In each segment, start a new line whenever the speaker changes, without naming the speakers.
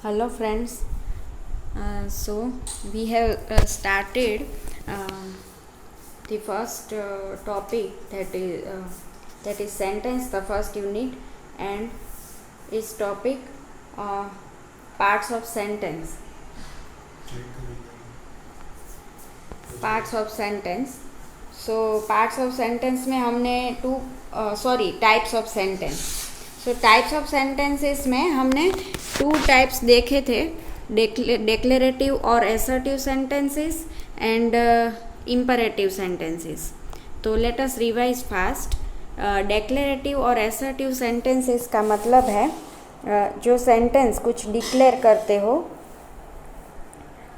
Hello friends. So we have started the first topic that is sentence, the first unit, and its topic uh, parts of sentence. Parts of sentence. So parts of sentence में हमने types of sentence. So types of sentences में हमने 2 types देखे थे, declarative और assertive sentences and imperative sentences. तो let us revise fast. Declarative और assertive sentences का मतलब है जो सेंटेंस कुछ डिक्लेयर करते हो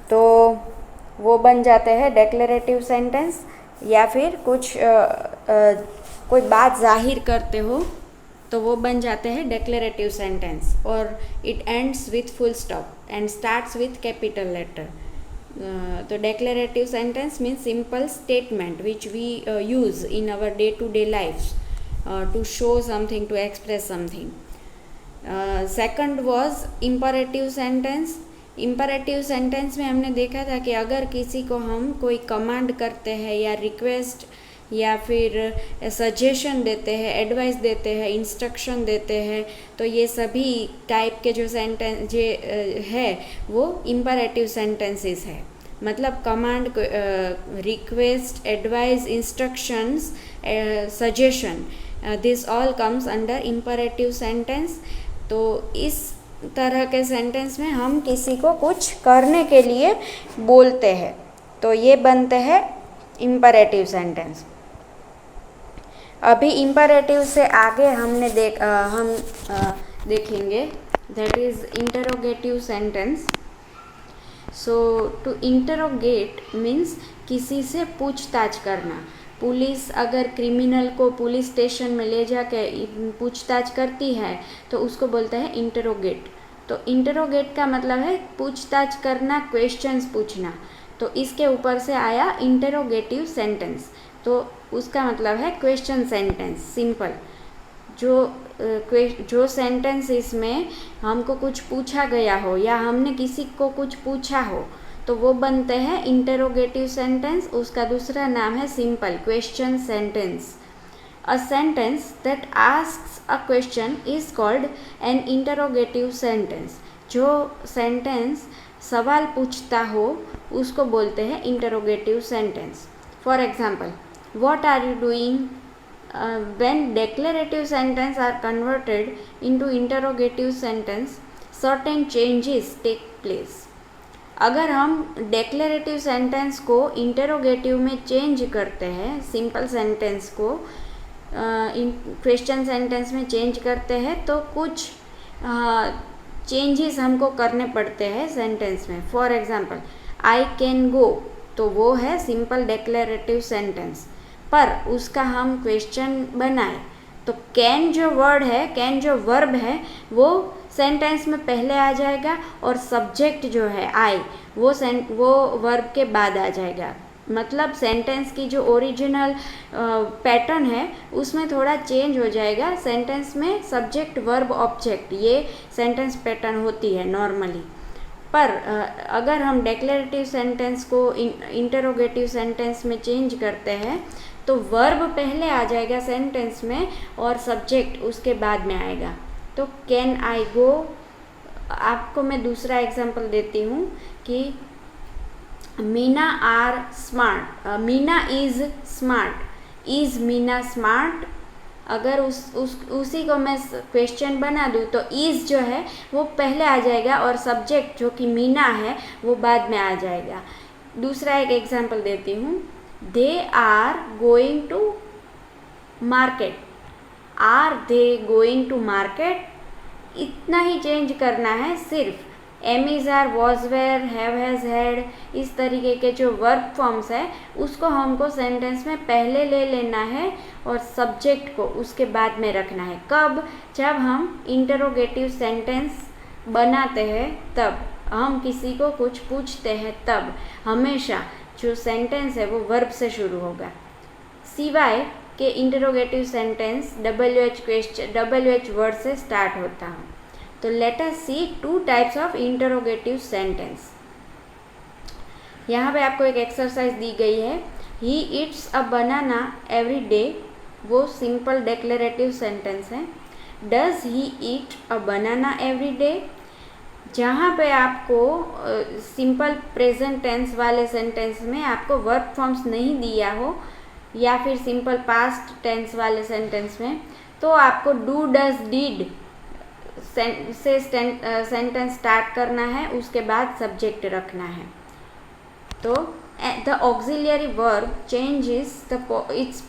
तो वो बन जाते हैं डिक्लेरेटिव सेंटेंस, या फिर कुछ कोई बात जाहिर करते हो तो वो बन जाते हैं डिक्लेरेटिव सेंटेंस. और it ends with full stop and starts with capital letter. तो declarative sentence means simple statement which we use in our day to day life to show something, to express something. Second was imperative sentence. Imperative sentence में हमने देखा था कि अगर किसी को हम कोई कमांड करते हैं या रिक्वेस्ट या फिर सजेशन देते हैं, एडवाइस देते हैं, इंस्ट्रक्शन देते हैं, तो ये सभी टाइप के जो सेंटेंस है वो इम्परेटिव सेंटेंसेस है. मतलब command, request, advice, instructions, suggestion, this all comes under imperative sentence. तो इस तरह के सेंटेंस में हम किसी को कुछ करने के लिए बोलते हैं, तो ये बनते हैं इम्परेटिव सेंटेंस. अभी इम्परेटिव से आगे हम देखेंगे that is interrogative sentence. So to interrogate means किसी से पूछताछ करना. पुलिस अगर क्रिमिनल को पुलिस स्टेशन में ले जाके पूछताछ करती है तो उसको बोलते हैं इंटरोगेट. तो इंटरोगेट का मतलब है पूछताछ करना, क्वेश्चंस पूछना. तो इसके ऊपर से आया इंटरोगेटिव सेंटेंस, तो उसका मतलब है क्वेश्चन सेंटेंस, सिंपल. जो सेंटेंस इसमें हमको कुछ पूछा गया हो या हमने किसी को कुछ पूछा हो तो वो बनते हैं इंटरोगेटिव सेंटेंस. उसका दूसरा नाम है simple question sentence. A sentence that asks a question is called an interrogative sentence. जो सेंटेंस सवाल पूछता हो उसको बोलते हैं interrogative sentence. For example, what are you doing? When declarative sentence are converted into interrogative sentence, certain changes take place. अगर हम declarative sentence को इंटरोगेटिव में चेंज करते हैं, सिंपल सेंटेंस को क्वेश्चन सेंटेंस में चेंज करते हैं तो कुछ चेंजेस हमको करने पड़ते हैं सेंटेंस में. For example, I can go, तो वो है सिंपल डेक्लेरेटिव सेंटेंस, पर उसका हम क्वेश्चन बनाए तो कैन जो वर्ड है, कैन जो वर्ब है, वो सेंटेंस में पहले आ जाएगा और सब्जेक्ट जो है आई वो वर्ब के बाद आ जाएगा. मतलब सेंटेंस की जो ओरिजिनल पैटर्न है उसमें थोड़ा चेंज हो जाएगा. सेंटेंस में सब्जेक्ट, वर्ब, ऑब्जेक्ट, ये सेंटेंस पैटर्न होती है नॉर्मली. पर अगर हम डेक्लेरेटिव सेंटेंस को इंटरोगेटिव सेंटेंस में चेंज करते हैं तो वर्ब पहले आ जाएगा सेंटेंस में और सब्जेक्ट उसके बाद में आएगा. तो कैन आई गो. आपको मैं दूसरा एग्जांपल देती हूँ कि Meena are smart, Meena is smart. Is Meena smart, अगर उसी को मैं क्वेश्चन बना दूँ तो इज़ जो है वो पहले आ जाएगा और सब्जेक्ट जो कि मीना है वो बाद में आ जाएगा. दूसरा एक एग्जांपल देती हूँ. They are going to market. Are they going to market, इतना ही चेंज करना है सिर्फ. Am is, are, was, were, have, has, had, इस तरीके के जो वर्ब फॉर्म्स है उसको हमको सेंटेंस में पहले ले लेना है और सब्जेक्ट को उसके बाद में रखना है. कब? जब हम इंटरोगेटिव सेंटेंस बनाते हैं, तब हम किसी को कुछ पूछते हैं, तब हमेशा जो सेंटेंस है वो वर्ब से शुरू होगा. सिवाय के इंटरोगेटिव सेंटेंस WH वर्ड से स्टार्ट होता है. तो let us see two types of interrogative sentence. यहाँ पे आपको एक एक्सरसाइज दी गई है, he eats a banana every day, वो सिंपल डिक्लेरेटिव सेंटेंस है। Does he eat a banana every day, जहाँ पे आपको सिंपल प्रेजेंट टेंस वाले सेंटेंस में आपको वर्ब फॉर्म्स नहीं दिया हो या फिर सिंपल पास्ट टेंस वाले सेंटेंस में, तो आपको डू डज डिड से सेंटेंस स्टार्ट करना है, उसके बाद सब्जेक्ट रखना है। तो the auxiliary verb changes its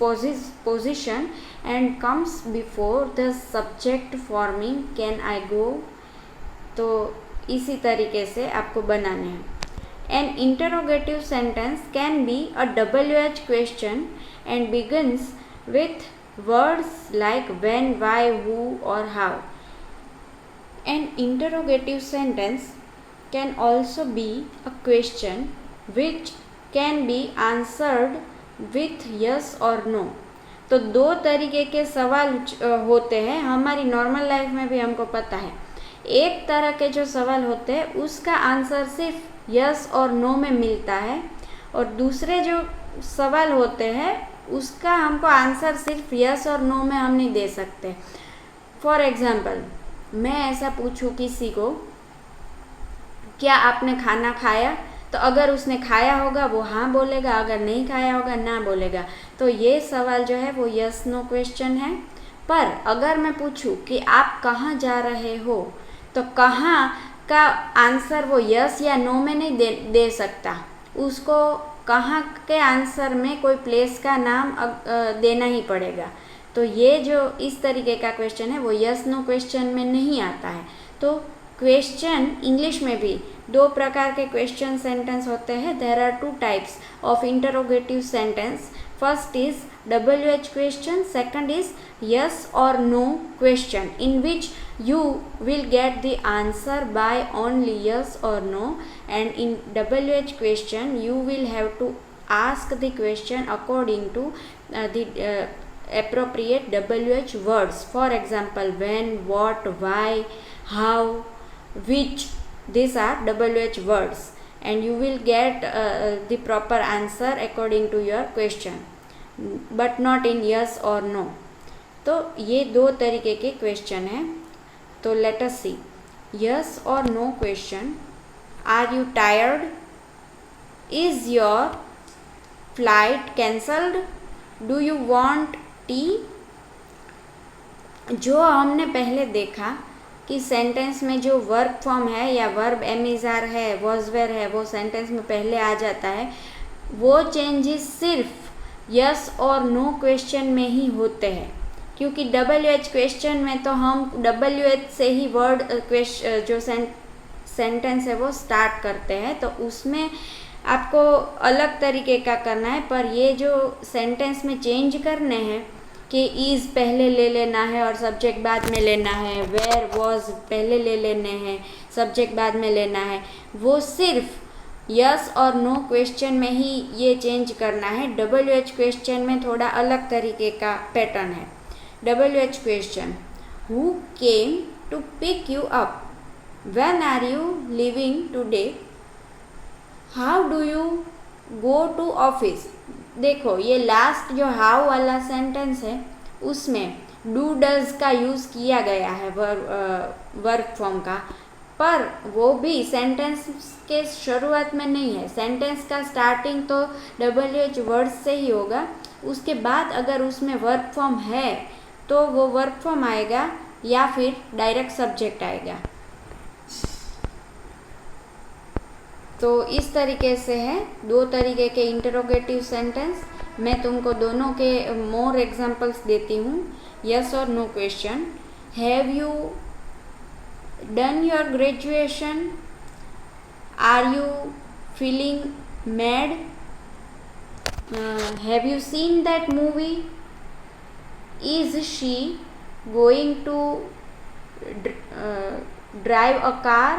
position and comes before the subject forming can I go। तो इसी तरीके से आपको बनाने हैं। An interrogative sentence can be a WH question and begins with words like when, why, who or how। An interrogative sentence can also be a question which can be answered with yes or no। तो दो तरीके के सवाल होते हैं, हमारी normal life में भी हमको पता है। एक तरह के जो सवाल होते हैं उसका आंसर सिर्फ यस और नो में मिलता है, और दूसरे जो सवाल होते हैं उसका हमको आंसर सिर्फ यस और नो में हम नहीं दे सकते। फॉर एग्जाम्पल, मैं ऐसा पूछूं किसी को, क्या आपने खाना खाया, तो अगर उसने खाया होगा वो हाँ बोलेगा, अगर नहीं खाया होगा ना बोलेगा। तो ये सवाल जो है वो यस नो क्वेश्चन है। पर अगर मैं पूछूं कि आप कहाँ जा रहे हो, तो कहाँ का आंसर वो यस या नो में नहीं दे सकता, उसको कहाँ के आंसर में कोई प्लेस का नाम देना ही पड़ेगा। तो ये जो इस तरीके का क्वेश्चन है वो यस नो क्वेश्चन में नहीं आता है। तो क्वेश्चन इंग्लिश में भी दो प्रकार के क्वेश्चन सेंटेंस होते हैं। There are two types of interrogative sentence. First is WH question, second is yes और no question, in which you will get the answer by only yes or no, and in WH question you will have to ask the question according to the appropriate WH words. For example, when, what, why, how, which, these are WH words, and you will get the proper answer according to your question, but not in yes or no। तो ये दो तरीके के question हैं। तो let us see, yes or no question। Are you tired? Is your flight cancelled? Do you want tea? जो हमने पहले देखा कि सेंटेंस में जो वर्ब फॉर्म है या वर्ब एमिजार है, वॉज वेयर है, वो सेंटेंस में पहले आ जाता है, वो चेंजेस सिर्फ यस और नो क्वेश्चन में ही होते हैं। क्योंकि WH क्वेश्चन में तो हम WH से ही वर्ड जो सेंटेंस है वो स्टार्ट करते हैं, तो उसमें आपको अलग तरीके का करना है। पर ये जो सेंटेंस में चेंज करने हैं कि इज़ पहले ले लेना है और सब्जेक्ट बाद में लेना है, वेयर वॉज पहले ले लेने हैं, सब्जेक्ट बाद में लेना है, वो सिर्फ यस और नो क्वेश्चन में ही ये चेंज करना है। WH क्वेश्चन में थोड़ा अलग तरीके का पैटर्न है। WH question, who came to pick you up? When are you leaving today? How do you go to office? देखो ये लास्ट जो हाउ वाला सेंटेंस है उसमें डू डज का यूज़ किया गया है वर्ब फॉर्म का, पर वो भी सेंटेंस के शुरुआत में नहीं है। सेंटेंस का स्टार्टिंग तो WH वर्ड से ही होगा, उसके बाद अगर उसमें वर्ब फॉर्म है तो वो वर्ब फॉर्म आएगा या फिर डायरेक्ट सब्जेक्ट आएगा। तो इस तरीके से है दो तरीके के इंटरोगेटिव सेंटेंस। मैं तुमको दोनों के मोर एग्जांपल्स देती हूँ। यस और no question, have you done your graduation? Are you feeling mad? Have you seen that movie? Is she going to drive a car?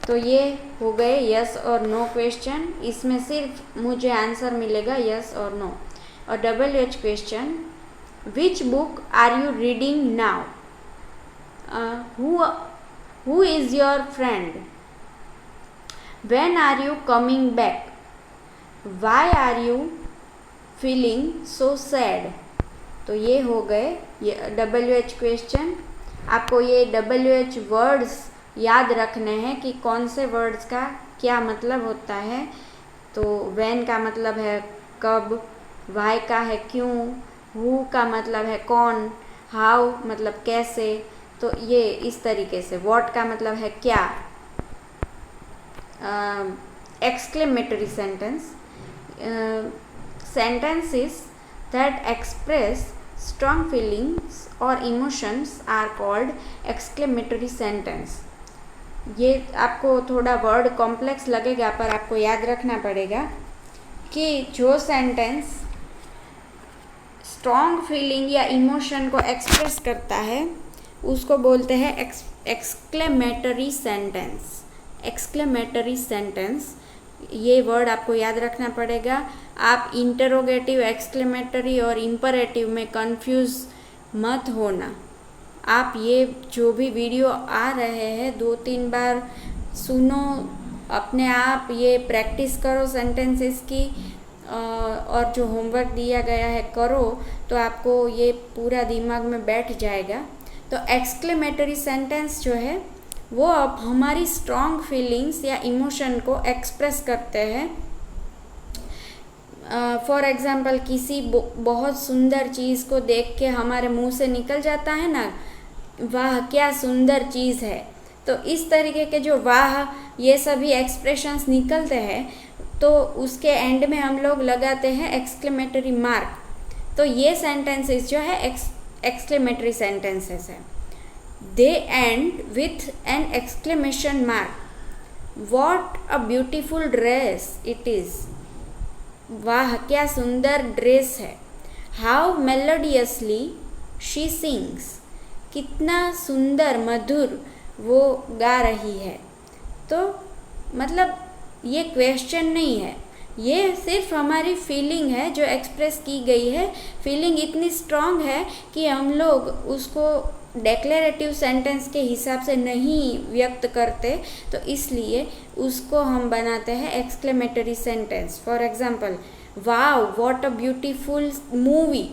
तो ये हो गए यस और नो क्वेश्चन, इसमें सिर्फ मुझे आंसर मिलेगा यस और नो। और WH question, which book are you reading now? Who is your friend, when are you coming back, why are you feeling so sad. तो ये हो गए ये WH क्वेश्चन। आपको ये WH वर्ड्स याद रखने हैं कि कौन से वर्ड्स का क्या मतलब होता है। तो व्हेन का मतलब है कब, वाई का है क्यों, हु का मतलब है कौन, हाउ मतलब कैसे। तो ये इस तरीके से। व्हाट का मतलब है क्या। Exclamatory sentence, sentences that express strong feelings or emotions are called exclamatory sentence। ये आपको थोड़ा वर्ड कॉम्प्लेक्स लगेगा पर आपको याद रखना पड़ेगा कि जो सेंटेंस स्ट्रॉन्ग फीलिंग या इमोशन को एक्सप्रेस करता है उसको बोलते हैं एक्सक्लेमेटरी सेंटेंस। एक्सक्लेमेटरी सेंटेंस, ये वर्ड आपको याद रखना पड़ेगा। आप इंटरोगेटिव, एक्सक्लेमेटरी और इम्परेटिव में कंफ्यूज मत होना। आप ये जो भी वीडियो आ रहे हैं 2-3 बार सुनो, अपने आप ये प्रैक्टिस करो सेंटेंसेस की, और जो होमवर्क दिया गया है करो, तो आपको ये पूरा दिमाग में बैठ जाएगा। तो एक्सक्लेमेटरी सेंटेंस जो है वो अब हमारी स्ट्रॉन्ग फीलिंग्स या इमोशन को एक्सप्रेस करते हैं। फॉर एग्ज़ाम्पल किसी बहुत सुंदर चीज़ को देख के हमारे मुंह से निकल जाता है ना, वाह क्या सुंदर चीज़ है। तो इस तरीके के जो वाह ये सभी एक्सप्रेशंस निकलते हैं तो उसके एंड में हम लोग लगाते हैं एक्सक्लेमेटरी मार्क। तो ये सेंटेंसेस जो है एक्सक्लेमेटरी सेंटेंसेस है। They end with an exclamation mark. What a beautiful dress it is. वाह क्या सुंदर ड्रेस है। How melodiously she sings. कितना सुंदर मधुर वो गा रही है। तो मतलब ये क्वेश्चन नहीं है, ये सिर्फ हमारी फीलिंग है जो एक्सप्रेस की गई है। फीलिंग इतनी स्ट्रॉन्ग है कि हम लोग उसको डेक्लेरेटिव सेंटेंस के हिसाब से नहीं व्यक्त करते, तो इसलिए उसको हम बनाते हैं exclamatory sentence. For example, wow what a beautiful movie,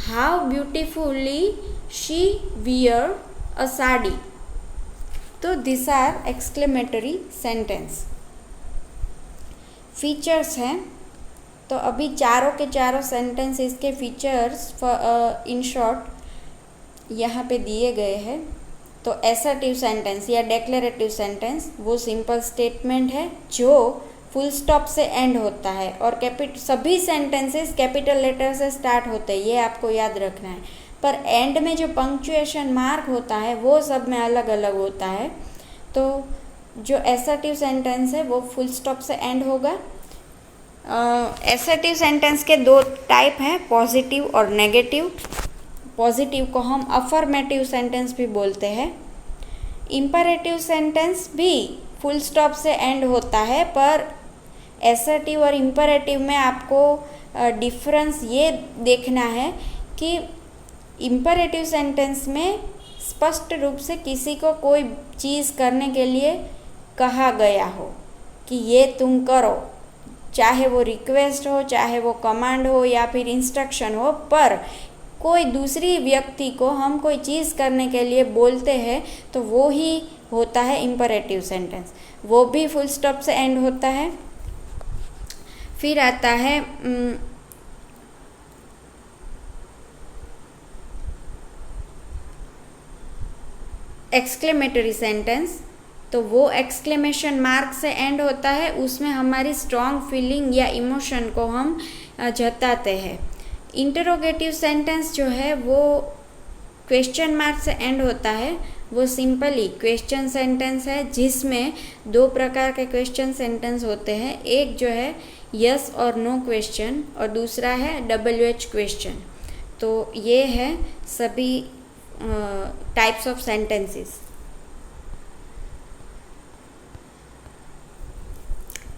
how beautifully she wear a sari. तो this are exclamatory sentence. Features हैं, तो अभी चारों के चारों सेंटेंस इसके फीचर्स इन शॉर्ट यहाँ पे दिए गए हैं। तो असर्टिव सेंटेंस या डेक्लेरेटिव सेंटेंस वो सिंपल स्टेटमेंट है जो फुल स्टॉप से एंड होता है, और सभी सेंटेंसेस कैपिटल लेटर से स्टार्ट होते हैं, ये आपको याद रखना है। पर एंड में जो पंक्चुएशन मार्क होता है वो सब में अलग अलग होता है। तो जो असर्टिव सेंटेंस है वो फुल स्टॉप से एंड होगा। असर्टिव सेंटेंस के दो टाइप हैं, पॉजिटिव और नेगेटिव। पॉजिटिव को हम अफर्मेटिव सेंटेंस भी बोलते हैं। इम्परेटिव सेंटेंस भी फुल स्टॉप से एंड होता है, पर असर्टिव और इम्परेटिव में आपको डिफरेंस ये देखना है कि इम्परेटिव सेंटेंस में स्पष्ट रूप से किसी को कोई चीज़ करने के लिए कहा गया हो कि ये तुम करो, चाहे वो रिक्वेस्ट हो, चाहे वो कमांड हो या फिर इंस्ट्रक्शन हो, पर कोई दूसरी व्यक्ति को हम कोई चीज़ करने के लिए बोलते हैं तो वो ही होता है इम्परेटिव सेंटेंस। वो भी फुल स्टॉप से एंड होता है। फिर आता है एक्सक्लेमेटरी सेंटेंस। तो वो एक्सक्लेमेशन मार्क से एंड होता है, उसमें हमारी स्ट्रॉन्ग फीलिंग या इमोशन को हम जताते हैं। इंटरोगेटिव सेंटेंस जो है वो क्वेश्चन मार्क से एंड होता है, वो सिंपली क्वेश्चन सेंटेंस है जिसमें दो प्रकार के क्वेश्चन सेंटेंस होते हैं। एक जो है यस और नो क्वेश्चन और दूसरा है WH क्वेश्चन। तो ये है सभी टाइप्स ऑफ सेंटेंसेस।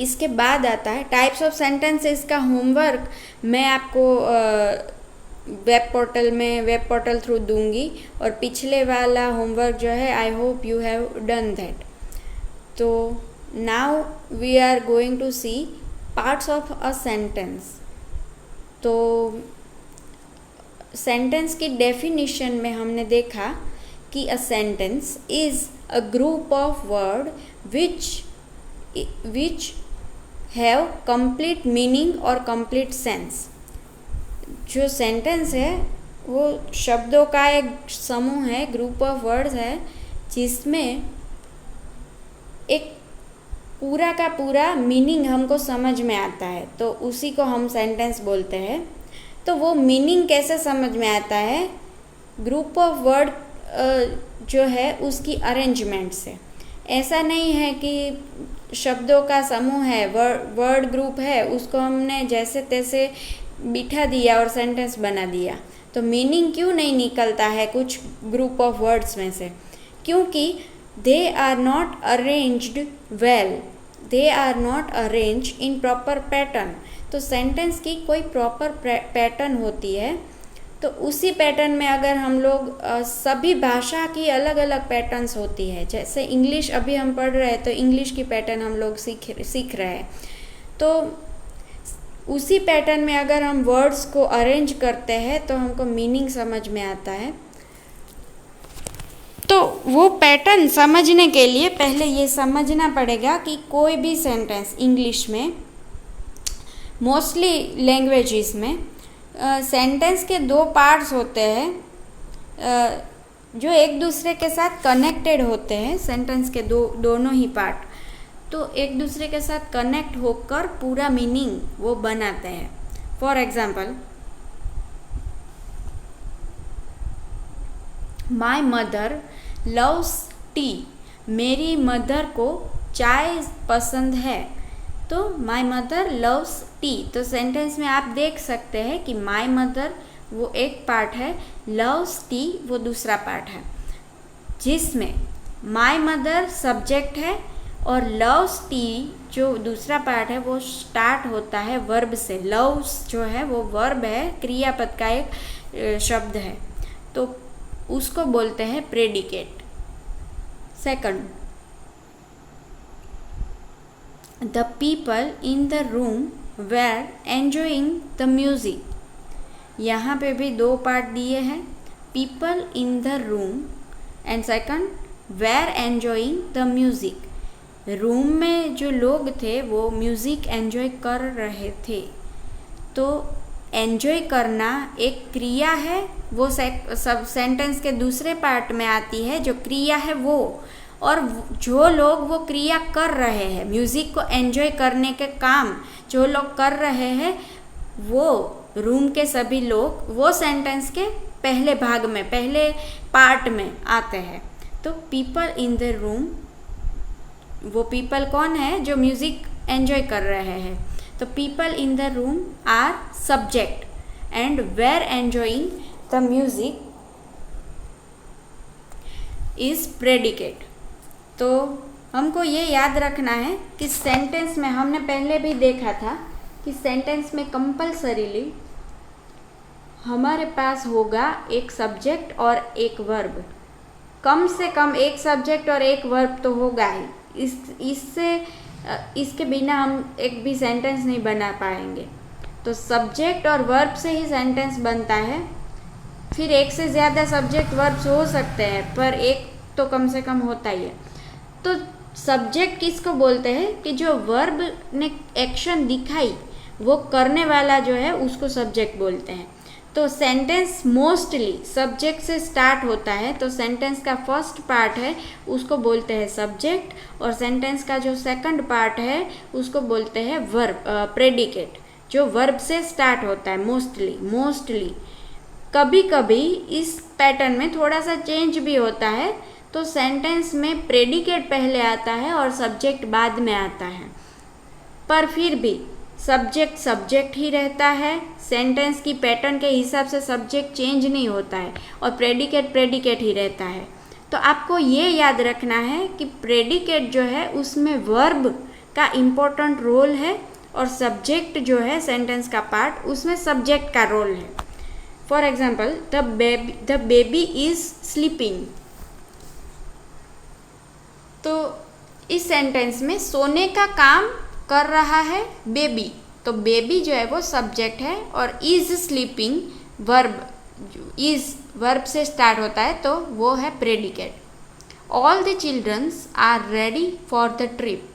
इसके बाद आता है टाइप्स ऑफ सेंटेंसेस का होमवर्क। मैं आपको वेब पोर्टल थ्रू दूंगी, और पिछले वाला होमवर्क जो है I hope you have done that. तो now we are going to see parts of a sentence. तो सेंटेंस की डेफिनेशन में हमने देखा कि a sentence is a group of word which have complete meaning और कंप्लीट सेंस। जो sentence है वो शब्दों का एक समूह है, ग्रुप ऑफ वर्ड्स है, जिसमें एक पूरा का पूरा मीनिंग हमको समझ में आता है, तो उसी को हम सेंटेंस बोलते हैं। तो वो मीनिंग कैसे समझ में आता है? ग्रुप ऑफ वर्ड जो है उसकी अरेंजमेंट से। ऐसा नहीं है कि शब्दों का समूह है, वर्ड ग्रुप है, उसको हमने जैसे तैसे बिठा दिया और सेंटेंस बना दिया। तो मीनिंग क्यों नहीं निकलता है कुछ ग्रुप ऑफ वर्ड्स में से? क्योंकि they are not arranged well, they are not arrange in proper pattern. तो सेंटेंस की कोई प्रॉपर पैटर्न होती है, तो उसी पैटर्न में अगर हम लोग सभी भाषा की अलग अलग पैटर्न्स होती है, जैसे इंग्लिश अभी हम पढ़ रहे हैं तो इंग्लिश की पैटर्न हम लोग सीख रहे हैं, तो उसी पैटर्न में अगर हम वर्ड्स को अरेंज करते हैं तो हमको मीनिंग समझ में आता है। तो वो पैटर्न समझने के लिए पहले ये समझना पड़ेगा कि कोई भी सेंटेंस इंग्लिश में, मोस्टली लैंग्वेजेस में, सेंटेंस के दो पार्ट्स होते हैं जो एक दूसरे के साथ कनेक्टेड होते हैं। सेंटेंस के दोनों ही पार्ट तो एक दूसरे के साथ कनेक्ट होकर पूरा मीनिंग वो बनाते हैं। For example, my mother loves T, मेरी मदर को चाय पसंद है। तो माई मदर लव्स टी, तो सेंटेंस में आप देख सकते हैं कि माई मदर वो एक पार्ट है, लव्स टी वो दूसरा पार्ट है, जिसमें माई मदर सब्जेक्ट है और लव्स टी जो दूसरा पार्ट है वो स्टार्ट होता है वर्ब से। लव्स जो है वो वर्ब है, क्रियापद का एक शब्द है, तो उसको बोलते हैं predicate. Second, the people in the room were enjoying the music. यहाँ पे भी दो पार्ट दिए हैं, people in the room and second were enjoying the music. Room में जो लोग थे वो म्यूज़िक एंजॉय कर रहे थे। तो एंजॉय करना एक क्रिया है, वो सब सेंटेंस के दूसरे पार्ट में आती है जो क्रिया है वो, और जो लोग वो क्रिया कर रहे हैं, म्यूज़िक को एंजॉय करने के काम जो लोग कर रहे हैं, वो रूम के सभी लोग वो सेंटेंस के पहले भाग में, पहले पार्ट में आते हैं। तो पीपल इन द रूम, वो पीपल कौन है? जो म्यूज़िक एंजॉय कर रहे हैं। तो people in the room are subject and were enjoying the music is predicate. तो हमको ये याद रखना है कि सेंटेंस में हमने पहले भी देखा था कि सेंटेंस में कंपल्सरीली हमारे पास होगा एक सब्जेक्ट और एक वर्ब। कम से कम एक सब्जेक्ट और एक वर्ब तो होगा ही। इसके बिना हम एक भी सेंटेंस नहीं बना पाएंगे। तो सब्जेक्ट और वर्ब से ही सेंटेंस बनता है। फिर एक से ज़्यादा सब्जेक्ट वर्ब्स हो सकते हैं, पर एक तो कम से कम होता ही है। तो सब्जेक्ट किसको बोलते हैं? कि जो वर्ब ने एक्शन दिखाई वो करने वाला जो है उसको सब्जेक्ट बोलते हैं। तो सेंटेंस मोस्टली सब्जेक्ट से स्टार्ट होता है, तो सेंटेंस का फर्स्ट पार्ट है उसको बोलते हैं सब्जेक्ट, और सेंटेंस का जो सेकंड पार्ट है उसको बोलते हैं वर्ब, प्रेडिकेट, जो वर्ब से स्टार्ट होता है। मोस्टली कभी कभी इस पैटर्न में थोड़ा सा चेंज भी होता है, तो सेंटेंस में प्रेडिकेट पहले आता है और सब्जेक्ट बाद में आता है, पर फिर भी सब्जेक्ट ही रहता है। सेंटेंस की पैटर्न के हिसाब से सब्जेक्ट चेंज नहीं होता है और प्रेडिकेट ही रहता है। तो आपको ये याद रखना है कि प्रेडिकेट जो है उसमें वर्ब का इम्पोर्टेंट रोल है, और सब्जेक्ट जो है सेंटेंस का पार्ट उसमें सब्जेक्ट का रोल है। For example the baby is sleeping. तो इस सेंटेंस में सोने का काम कर रहा है बेबी, तो बेबी जो है वो सब्जेक्ट है और is sleeping verb, is verb से स्टार्ट होता है तो वो है predicate. All the childrens are ready for the trip.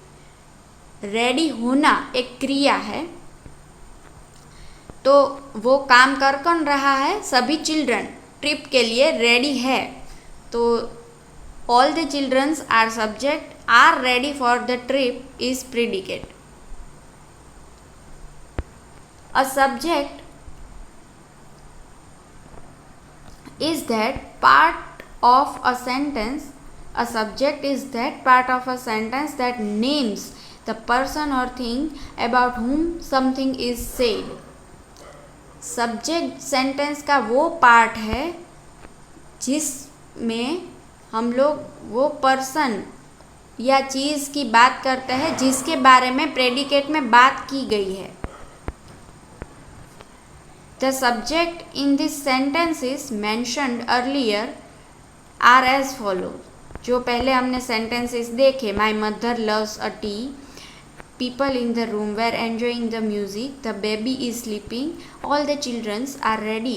Ready होना एक क्रिया है, तो वो काम कर कौन रहा है, सभी चिल्ड्रन ट्रिप के लिए रेडी है। तो all the childrens are subject, are ready for the trip is predicate. A subject is that part of a sentence, a subject is that part of a sentence that names the person or thing about whom something is said। Subject sentence का वो part है जिसमें हम लोग वो person या चीज़ की बात करते हैं जिसके बारे में प्रेडिकेट में बात की गई है। The subject in this sentence is mentioned earlier are as follows। जो पहले हमने sentences देखे, my mother loves a tea, people in the room were enjoying the music, the baby is sleeping, all the children are ready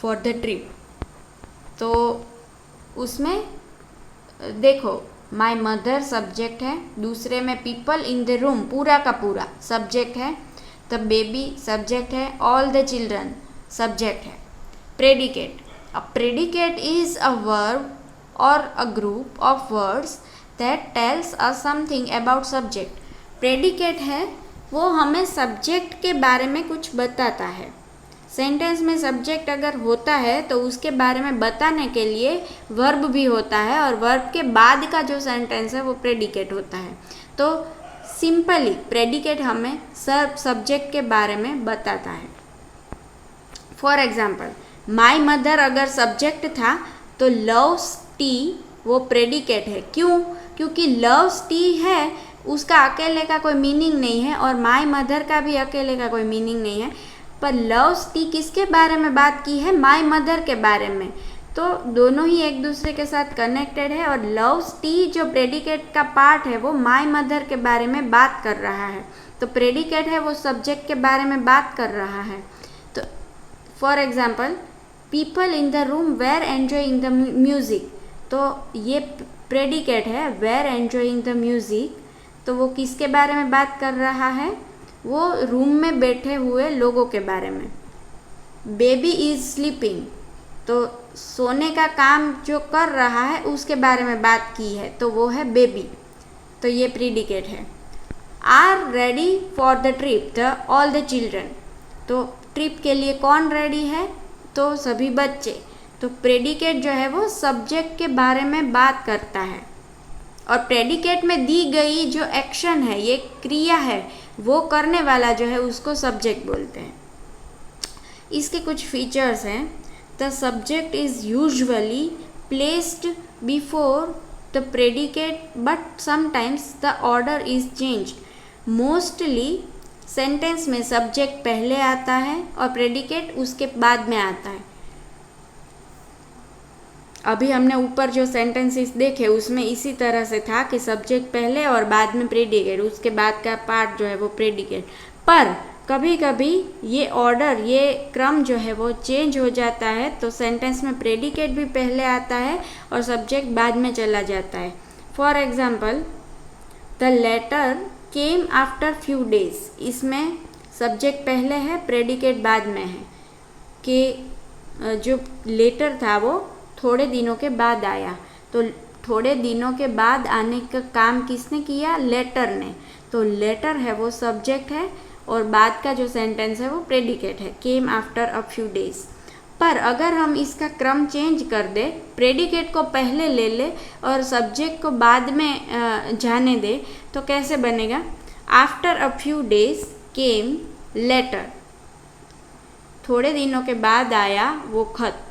for the trip। तो उसमें देखो my mother subject है, दूसरे में people in the room पूरा का पूरा subject है, द बेबी सब्जेक्ट है, ऑल द चिल्ड्रन सब्जेक्ट है। Predicate, a predicate is a verb और a group of words that tells us something about subject. Predicate है वो हमें सब्जेक्ट के बारे में कुछ बताता है। सेंटेंस में सब्जेक्ट अगर होता है तो उसके बारे में बताने के लिए वर्ब भी होता है और वर्ब के बाद का जो सेंटेंस है वो प्रेडिकेट होता है। तो सिंपली प्रेडिकेट हमें सब सब्जेक्ट के बारे में बताता है। फॉर एग्जाम्पल माई मदर अगर सब्जेक्ट था तो लव्स टी वो प्रेडिकेट है। क्यों? क्योंकि लव्स टी है उसका अकेले का कोई मीनिंग नहीं है और माई मदर का भी अकेले का कोई मीनिंग नहीं है, पर लव्स टी किसके बारे में बात की है, माई मदर के बारे में। तो दोनों ही एक दूसरे के साथ कनेक्टेड है और लव्स टी जो प्रेडिकेट का पार्ट है वो माई मदर के बारे में बात कर रहा है। तो प्रेडिकेट है वो सब्जेक्ट के बारे में बात कर रहा है। तो for example people in the room were enjoying the music, तो ये प्रेडिकेट है वेर एन्जॉइंग द म्यूज़िक, तो वो किसके बारे में बात कर रहा है, वो रूम में बैठे हुए लोगों के बारे में। बेबी इज़ स्लीपिंग, तो सोने का काम जो कर रहा है उसके बारे में बात की है, तो वो है बेबी, तो ये प्रेडिकेट है। Are ready for the trip the all the children, तो ट्रिप के लिए कौन रेडी है, तो सभी बच्चे। तो प्रेडिकेट जो है वो सब्जेक्ट के बारे में बात करता है और प्रेडिकेट में दी गई जो एक्शन है, ये क्रिया है, वो करने वाला जो है उसको सब्जेक्ट बोलते हैं। इसके कुछ फीचर्स हैं। The subject is usually placed before the predicate but sometimes the order is changed. Mostly sentence में सब्जेक्ट पहले आता है और प्रेडिकेट उसके बाद में आता है। अभी हमने ऊपर जो सेंटेंसेस देखे उसमें इसी तरह से था कि सब्जेक्ट पहले और बाद में प्रेडिकेट, उसके बाद का पार्ट जो है वो प्रेडिकेट। पर कभी कभी ये ऑर्डर, ये क्रम जो है वो चेंज हो जाता है, तो सेंटेंस में प्रेडिकेट भी पहले आता है और सब्जेक्ट बाद में चला जाता है। For example the letter came after few days, इसमें सब्जेक्ट पहले है प्रेडिकेट बाद में है, कि जो लेटर था वो थोड़े दिनों के बाद आया, तो थोड़े दिनों के बाद आने का काम किसने किया, लेटर ने। तो लेटर है वो सब्जेक्ट है और बाद का जो सेंटेंस है वो प्रेडिकेट है, came after a few days. पर अगर हम इसका क्रम चेंज कर दे, प्रेडिकेट को पहले ले ले और सब्जेक्ट को बाद में जाने दे, तो कैसे बनेगा, after a few days came later, थोड़े दिनों के बाद आया वो खत।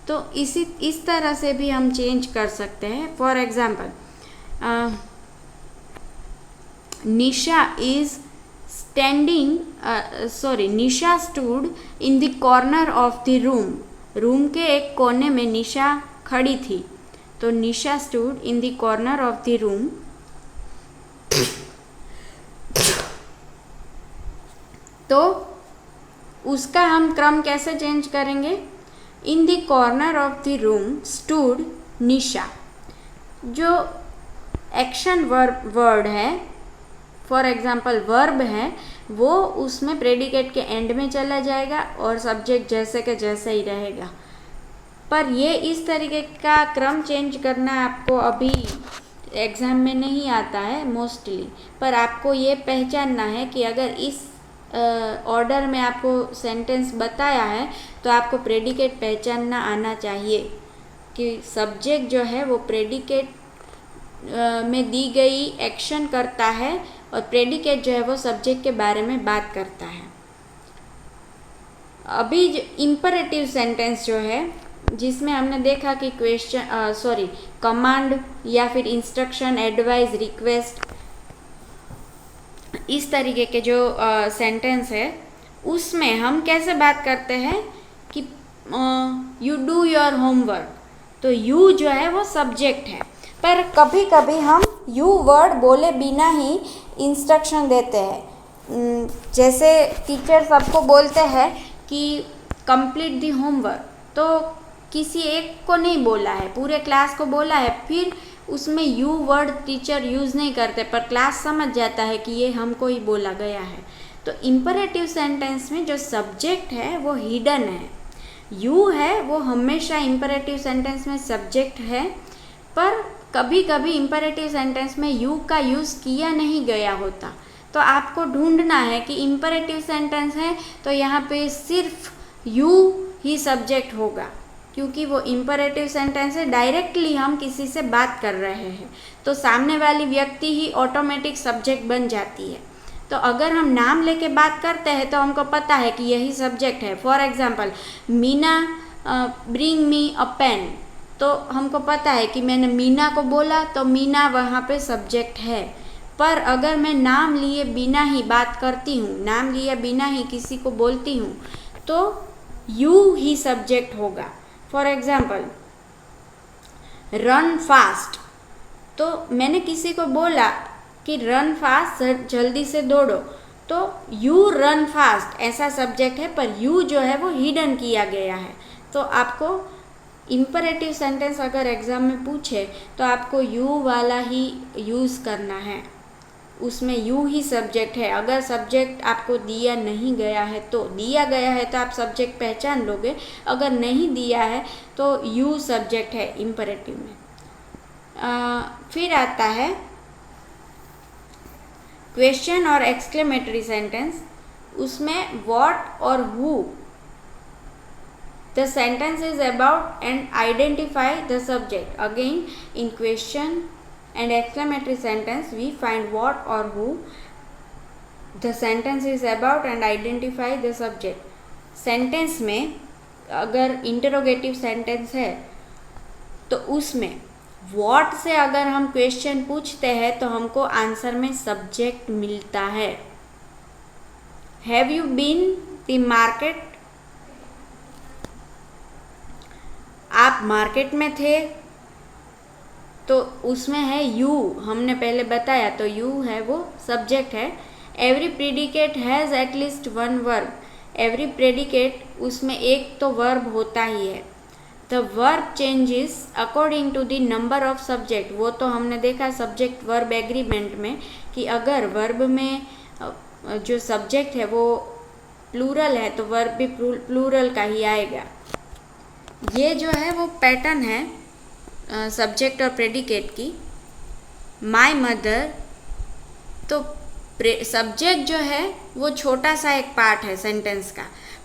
तो इस तरह से भी हम चेंज कर सकते हैं। For example Nisha is Nisha stood in the corner of the room. Room के एक कोने में निशा खड़ी थी। तो Nisha stood in the corner of the room. तो उसका हम क्रम कैसे चेंज करेंगे? In the corner of the room stood Nisha. जो एक्शन वर्ड है, फॉर एग्जाम्पल वर्ब है, वो उसमें प्रेडिकेट के एंड में चला जाएगा और सब्जेक्ट जैसे के जैसे ही रहेगा। पर ये इस तरीके का क्रम चेंज करना आपको अभी एग्ज़ाम में नहीं आता है मोस्टली, पर आपको ये पहचानना है कि अगर इस ऑर्डर में आपको सेंटेंस बताया है तो आपको प्रेडिकेट पहचानना आना चाहिए कि सब्जेक्ट जो है वो प्रेडिकेट में दी गई एक्शन करता है और प्रेडिकेट जो है वो सब्जेक्ट के बारे में बात करता है। अभी जो इम्परेटिव सेंटेंस जो है, जिसमें हमने देखा कि कमांड या फिर इंस्ट्रक्शन, एडवाइस, रिक्वेस्ट, इस तरीके के जो सेंटेंस है, उसमें हम कैसे बात करते हैं कि यू डू योर होमवर्क। तो यू जो है वो सब्जेक्ट है, पर कभी कभी हम यू वर्ड बोले बिना ही इंस्ट्रक्शन देते हैं। जैसे टीचर सबको बोलते हैं कि कंप्लीट दी होमवर्क, तो किसी एक को नहीं बोला है, पूरे क्लास को बोला है, फिर उसमें यू वर्ड टीचर यूज़ नहीं करते, पर क्लास समझ जाता है कि ये हमको ही बोला गया है। तो इम्परेटिव सेंटेंस में जो सब्जेक्ट है वो हिडन है। यू है वो हमेशा इम्परेटिव सेंटेंस में सब्जेक्ट है, पर कभी कभी इम्परेटिव सेंटेंस में यू का यूज़ किया नहीं गया होता। तो आपको ढूंढना है कि इम्परेटिव सेंटेंस है तो यहाँ पे सिर्फ यू ही सब्जेक्ट होगा, क्योंकि वो इम्परेटिव सेंटेंस है, डायरेक्टली हम किसी से बात कर रहे हैं, तो सामने वाली व्यक्ति ही ऑटोमेटिक सब्जेक्ट बन जाती है। तो अगर हम नाम लेके बात करते हैं तो हमको पता है कि यही सब्जेक्ट है। For example, Meena bring me a pen, तो हमको पता है कि मैंने मीना को बोला तो मीना वहाँ पे सब्जेक्ट है। पर अगर मैं नाम लिए बिना ही बात करती हूँ, नाम लिए बिना ही किसी को बोलती हूँ, तो यू ही सब्जेक्ट होगा। फॉर एग्जाम्पल, रन फास्ट, तो मैंने किसी को बोला कि रन फास्ट, जल्दी से दौड़ो, तो यू रन फास्ट ऐसा सब्जेक्ट है, पर यू जो है वो हिडन किया गया है। तो आपको इम्परेटिव सेंटेंस अगर एग्ज़ाम में पूछे तो आपको यू वाला ही यूज़ करना है, उसमें यू ही सब्जेक्ट है। अगर सब्जेक्ट आपको दिया नहीं गया है, तो दिया गया है तो आप सब्जेक्ट पहचान लोगे, अगर नहीं दिया है तो यू सब्जेक्ट है इम्परेटिव में। फिर आता है क्वेश्चन और एक्सक्लेमेटरी सेंटेंस। उसमें व्हाट और who, the sentence is about and identify the subject. Again in question and exclamatory sentence we find what or who, the sentence is about and identify the subject. Sentence में अगर interrogative sentence है तो उसमें what से अगर हम question पूछते हैं तो हमको आंसर में सब्जेक्ट मिलता है। Have you been the market, आप मार्केट में थे, तो उसमें है यू, हमने पहले बताया, तो यू है वो सब्जेक्ट है। Every predicate has at least one verb, every predicate उसमें एक तो वर्ब होता ही है। The verb changes according to the number of subject, वो तो हमने देखा सब्जेक्ट वर्ब एग्रीमेंट में कि अगर वर्ब में जो सब्जेक्ट है वो प्लूरल है तो वर्ब भी प्लूरल का ही आएगा। ये जो है वो पैटर्न है सब्जेक्ट और प्रेडिकेट की। माय मदर, तो सब्जेक्ट जो है वो छोटा सा एक पार्ट है सेंटेंस का,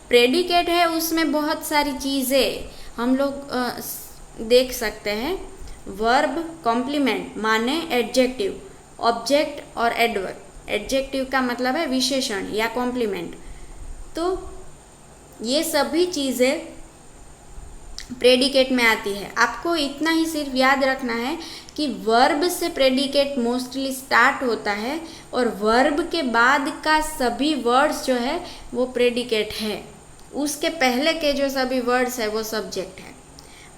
प्रेडिकेट है उसमें बहुत सारी चीज़ें हम लोग देख सकते हैं। वर्ब, कॉम्प्लीमेंट माने एडजेक्टिव, ऑब्जेक्ट और एडवर्ब। एडजेक्टिव का मतलब है विशेषण या कॉम्प्लीमेंट। तो ये सभी चीज़ें प्रेडिकेट में आती है। आपको इतना ही सिर्फ याद रखना है कि वर्ब से प्रेडिकेट मोस्टली स्टार्ट होता है और वर्ब के बाद का सभी वर्ड्स जो है वो प्रेडिकेट है। उसके पहले के जो सभी वर्ड्स है वो सब्जेक्ट है।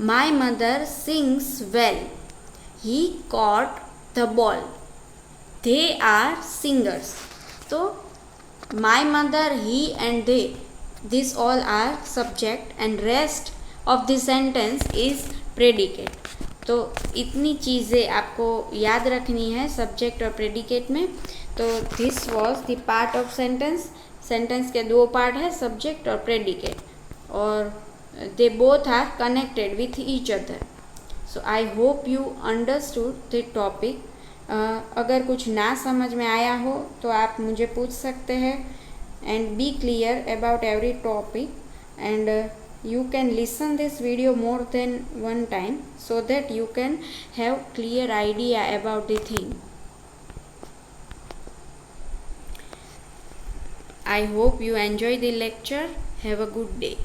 My mother sings well, he caught the ball, they are singers. तो my mother, he and they, this all are subject and rest of the sentence is predicate. तो इतनी चीज़ें आपको याद रखनी है सब्जेक्ट और प्रेडिकेट में। तो this was the part of sentence. Sentence के दो पार्ट है, सब्जेक्ट और प्रेडिकेट, और they both are connected with each other. So I hope you understood the topic. अगर कुछ ना समझ में आया हो तो आप मुझे पूछ सकते हैं, and be clear about every topic, and you can listen this video more than one time so that you can have clear idea about the thing. I hope you enjoy the lecture. Have a good day.